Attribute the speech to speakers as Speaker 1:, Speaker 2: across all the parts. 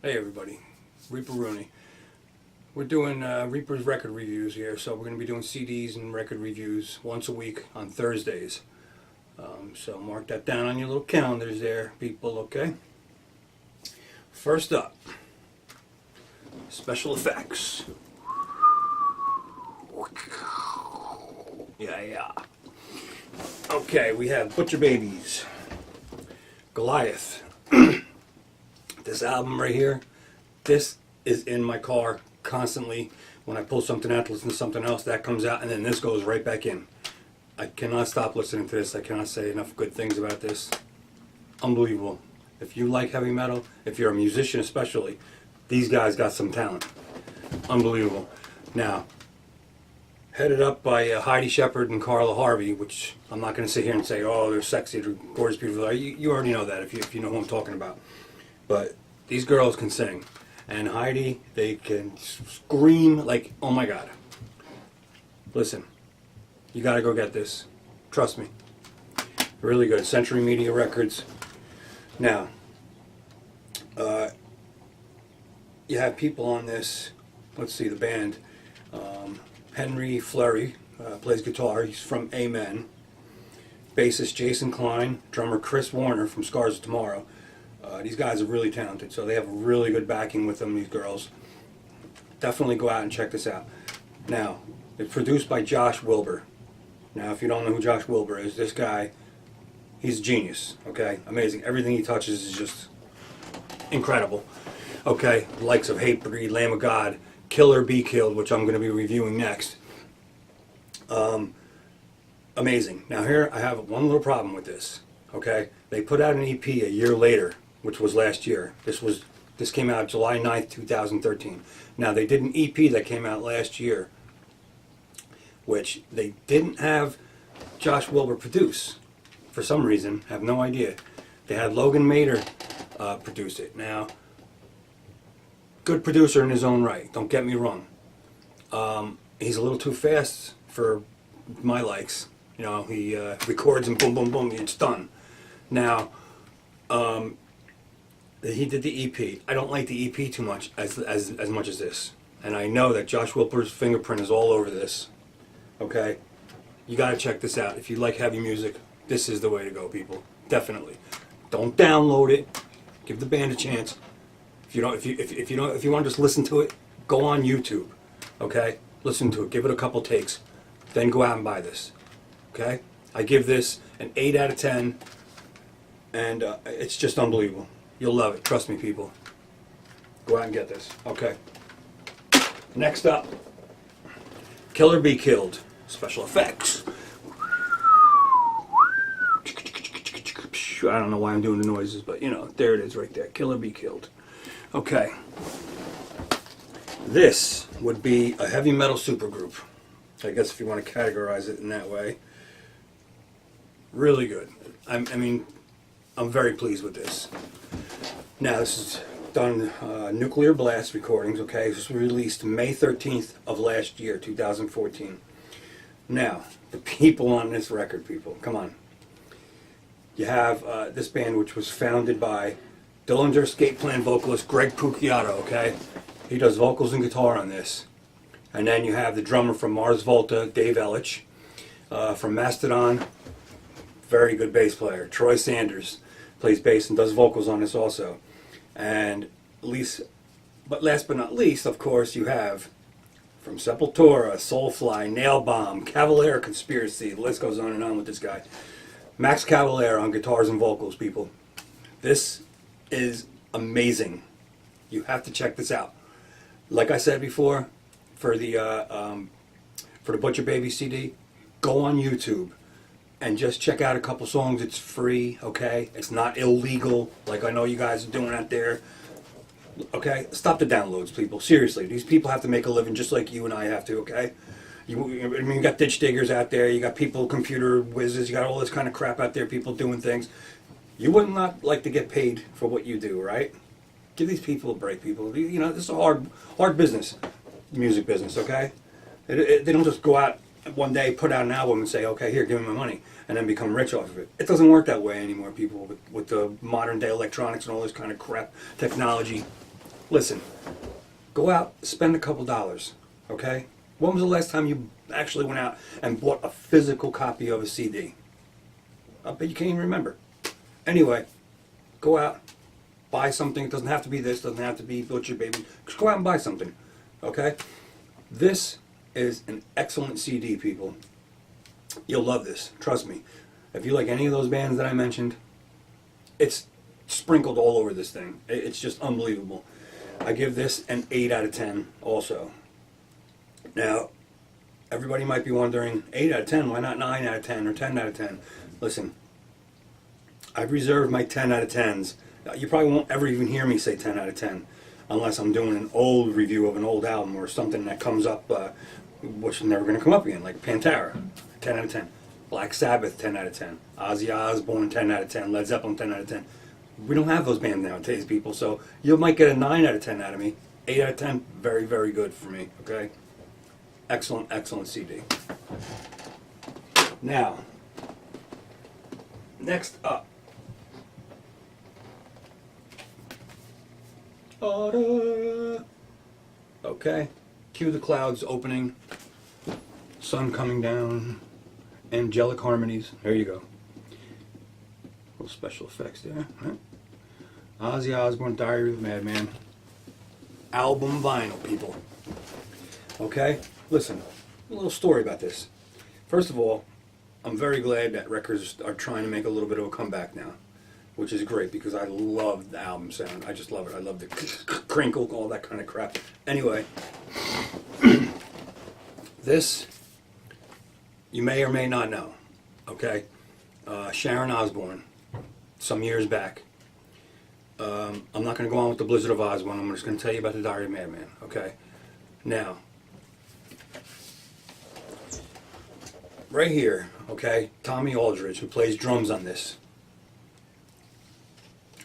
Speaker 1: Hey everybody, Reaper Rooney. We're doing Reaper's record reviews here, so we're going to be doing CDs and record reviews once a week on Thursdays. So mark that down on your little calendars there, people, okay? First up, special effects. Yeah. Okay, we have Butcher Babies, Goliath. This album right here, this is in my car constantly. When I pull something out to listen to something else, that comes out, and then this goes right back in. I cannot stop listening to this. I cannot say enough good things about this. Unbelievable. If you like heavy metal, if you're a musician especially, these guys got some talent. Unbelievable. Now, headed up by Heidi Shepard and Carla Harvey, which I'm not going to sit here and say, oh, they're sexy, they're gorgeous, beautiful. You already know that if you know who I'm talking about. But these girls can sing. And Heidi, they can scream like, oh my God. Listen, you got to go get this. Trust me. Really good. Century Media Records. Now, you have people on this. Let's see, the band. Henry Fleury plays guitar. He's from Amen. Bassist Jason Klein. Drummer Chris Warner from Scars of Tomorrow. These guys are really talented, so they have really good backing with them, these girls. Definitely go out and check this out. Now, it's produced by Josh Wilbur. Now, if you don't know who Josh Wilbur is, this guy, he's a genius, okay? Amazing. Everything he touches is just incredible. Okay, the likes of Hatebreed, Lamb of God, Kill or Be Killed, which I'm going to be reviewing next. Amazing. Now here, I have one little problem with this, okay? They put out an EP a year later, which was last year. This came out July 9th, 2013. Now, they did an EP that came out last year, which they didn't have Josh Wilbur produce. For some reason, I have no idea. They had Logan Mader produce it. Now, good producer in his own right, don't get me wrong. He's a little too fast for my likes. You know, he records and boom, boom, boom, it's done. Now, he did the EP. I don't like the EP too much as much as this. And I know that Josh Wilbur's fingerprint is all over this. Okay? You gotta check this out. If you like heavy music, this is the way to go, people. Definitely. Don't download it. Give the band a chance. If you want to just listen to it, go on YouTube. Okay? Listen to it. Give it a couple takes. Then go out and buy this. Okay? I give this an 8 out of 10. And it's just unbelievable. You'll love it. Trust me, people. Go out and get this. Okay. Next up, Kill or Be Killed. Special effects. I don't know why I'm doing the noises, but you know, there it is right there. Kill or Be Killed. Okay. This would be a heavy metal supergroup. I guess if you want to categorize it in that way. Really good. I mean, I'm very pleased with this. Now, this is done Nuclear Blast recordings, okay? This was released May 13th of last year, 2014. Now, the people on this record, people, come on. You have this band, which was founded by Dillinger Escape Plan vocalist Greg Puciato, okay? He does vocals and guitar on this. And then you have the drummer from Mars Volta, Dave Ellich. From Mastodon, very good bass player, Troy Sanders. Plays bass and does vocals on this also. And last but not least, of course, you have from Sepultura, Soulfly, Nailbomb, Cavalier Conspiracy, the list goes on and on with this guy. Max Cavalier on guitars and vocals, people. This is amazing. You have to check this out. Like I said before, for the Butcher Baby CD, go on YouTube and just check out a couple songs. It's free, okay? It's not illegal, like I know you guys are doing out there. Okay? Stop the downloads, people. Seriously, these people have to make a living just like you and I have to, okay? You got ditch diggers out there, you got people, computer whizzes, you got all this kind of crap out there, people doing things. You would not like to get paid for what you do, right? Give these people a break, people. You know, this is a hard business, music business, okay? They don't just go out one day, put out an album and say, okay, here, give me my money, and then become rich off of it. It doesn't work that way anymore, people, with the modern day electronics and all this kind of crap technology. Listen, go out, spend a couple dollars, okay? When was the last time you actually went out and bought a physical copy of a CD? I bet you can't even remember. Anyway, go out, buy something. It doesn't have to be this, doesn't have to be Butcher Baby. Just go out and buy something, okay? This is an excellent CD, people. You'll love this, trust me. If you like any of those bands that I mentioned, it's sprinkled all over this thing. It's just unbelievable. I give this an 8 out of 10 also. Now, everybody might be wondering, 8 out of 10, why not 9 out of 10 or 10 out of 10? Listen, I've reserved my 10 out of 10s. You probably won't ever even hear me say 10 out of 10 unless I'm doing an old review of an old album or something that comes up, which is never going to come up again, like Pantera, 10 out of 10. Black Sabbath, 10 out of 10. Ozzy Osbourne, 10 out of 10. Led Zeppelin, 10 out of 10. We don't have those bands nowadays, people, so you might get a 9 out of 10 out of me. 8 out of 10, very, very good for me, okay? Excellent, excellent CD. Now, next up. Okay, cue the clouds opening, sun coming down, angelic harmonies. There you go. Little special effects there. Right? Ozzy Osbourne, Diary of a Madman. Album vinyl, people. Okay, listen, a little story about this. First of all, I'm very glad that records are trying to make a little bit of a comeback now, which is great because I love the album sound. I just love it. I love the crinkle, all that kind of crap. Anyway, this you may or may not know, okay? Sharon Osbourne, some years back. I'm not going to go on with the Blizzard of Oz one. I'm just going to tell you about the Diary of a Madman, okay? Now, right here, okay, Tommy Aldridge, who plays drums on this.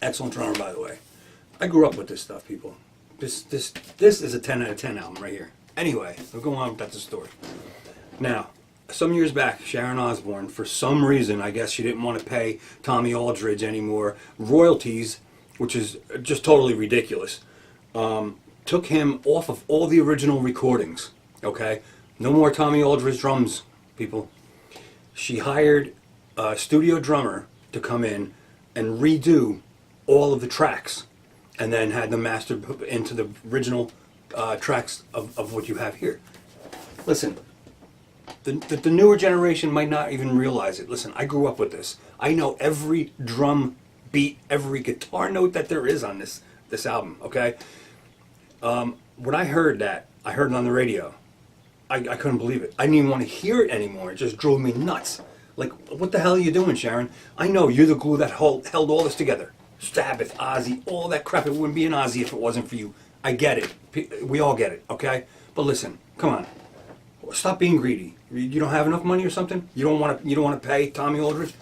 Speaker 1: Excellent drummer, by the way. I grew up with this stuff, people. This is a 10 out of 10 album right here. Anyway, we'll go on with that story. Now, some years back, Sharon Osbourne, for some reason, I guess she didn't want to pay Tommy Aldridge any more royalties, which is just totally ridiculous. Took him off of all the original recordings, okay? No more Tommy Aldridge drums, people. She hired a studio drummer to come in and redo all of the tracks and then had them mastered into the original tracks of what you have here. Listen, the newer generation might not even realize it. Listen, I grew up with this. I know every drum beat, every guitar note that there is on this album, okay? When I heard that, I heard it on the radio. I couldn't believe it. I didn't even want to hear it anymore. It just drove me nuts. Like, what the hell are you doing, Sharon? I know you're the glue that held all this together. Sabbath, Ozzy, all that crap. It wouldn't be an Ozzy if it wasn't for you. I get it. We all get it, okay? But listen, come on. Stop being greedy. You don't have enough money or something? You don't want to pay Tommy Aldridge?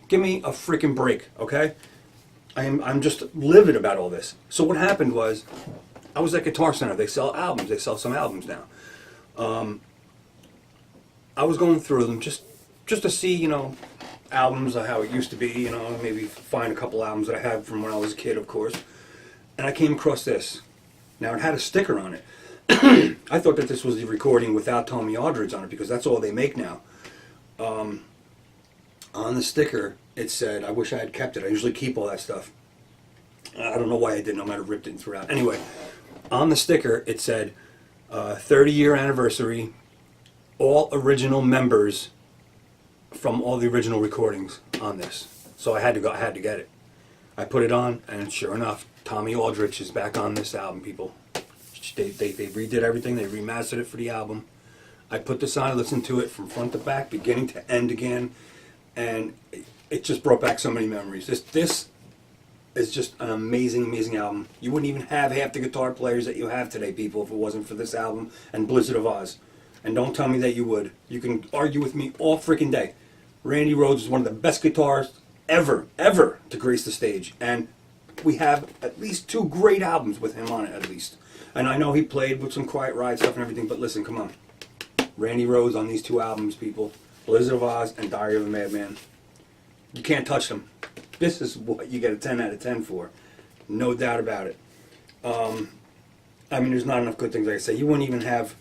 Speaker 1: Give me a freaking break, okay? I'm just livid about all this. So what happened was, I was at Guitar Center. They sell albums. They sell some albums now. I was going through them just to see, albums, how it used to be, maybe find a couple albums that I had from when I was a kid, of course. And I came across this. Now, it had a sticker on it. I thought that this was the recording without Tommy Aldridge on it because that's all they make now. On the sticker, it said, I wish I had kept it. I usually keep all that stuff. I don't know why I didn't. I might have ripped it and threw it out. Anyway, on the sticker, it said, 30-year anniversary, all original members from all the original recordings on this. So I had to get it. I put it on, and sure enough, Tommy Aldridge is back on this album, people. They redid everything. They remastered it for the album. I put this on, listened to it from front to back, beginning to end again, and it just brought back so many memories. This is just an amazing, amazing album. You wouldn't even have half the guitar players that you have today, people, if it wasn't for this album and Blizzard of Oz. And don't tell me that you would. You can argue with me all freaking day. Randy Rhoads is one of the best guitarists ever to grace the stage. And we have at least 2 great albums with him on it, at least. And I know he played with some Quiet Riot stuff and everything, but listen, come on. Randy Rhoads on these 2 albums, people. Blizzard of Oz and Diary of a Madman. You can't touch them. This is what you get a 10 out of 10 for. No doubt about it. I mean, there's not enough good things. Like I say, you wouldn't even have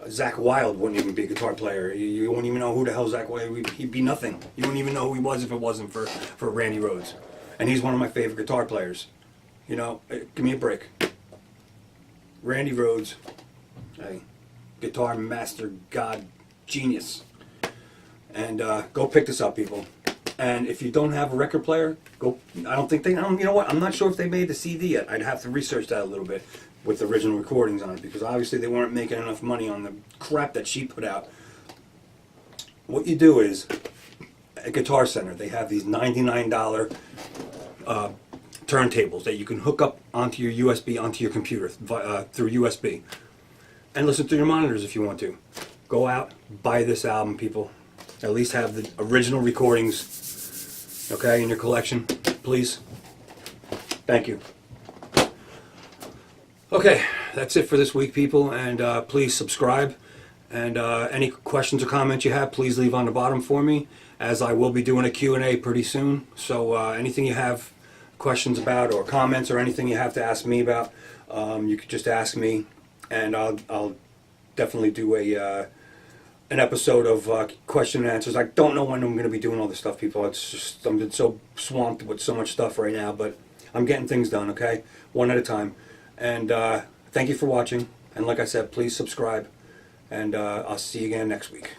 Speaker 1: Zach Wilde wouldn't even be a guitar player. You wouldn't even know who the hell Zach Wilde. He'd be nothing. You wouldn't even know who he was if it wasn't for Randy Rhoads. And he's one of my favorite guitar players. You know, give me a break. Randy Rhoads, hey, guitar master, god, genius. And go pick this up, people. And if you don't have a record player, go. I don't think they. You know what? I'm not sure if they made the CD yet. I'd have to research that a little bit with the original recordings on it, because obviously they weren't making enough money on the crap that she put out. What you do is, at Guitar Center, they have these $99 turntables that you can hook up onto your USB, onto your computer through USB, and listen through your monitors if you want to. Go out, buy this album, people. At least have the original recordings, okay, in your collection, please. Thank you. Okay, that's it for this week, people, and please subscribe. And any questions or comments you have, please leave on the bottom for me, as I will be doing a Q&A pretty soon. So anything you have questions about, or comments, or anything you have to ask me about, you could just ask me, and I'll definitely do an episode of question and answers. I don't know when I'm going to be doing all this stuff, people. It's just, I'm so swamped with so much stuff right now, but I'm getting things done, okay? One at a time. And thank you for watching. And like I said, please subscribe. And I'll see you again next week.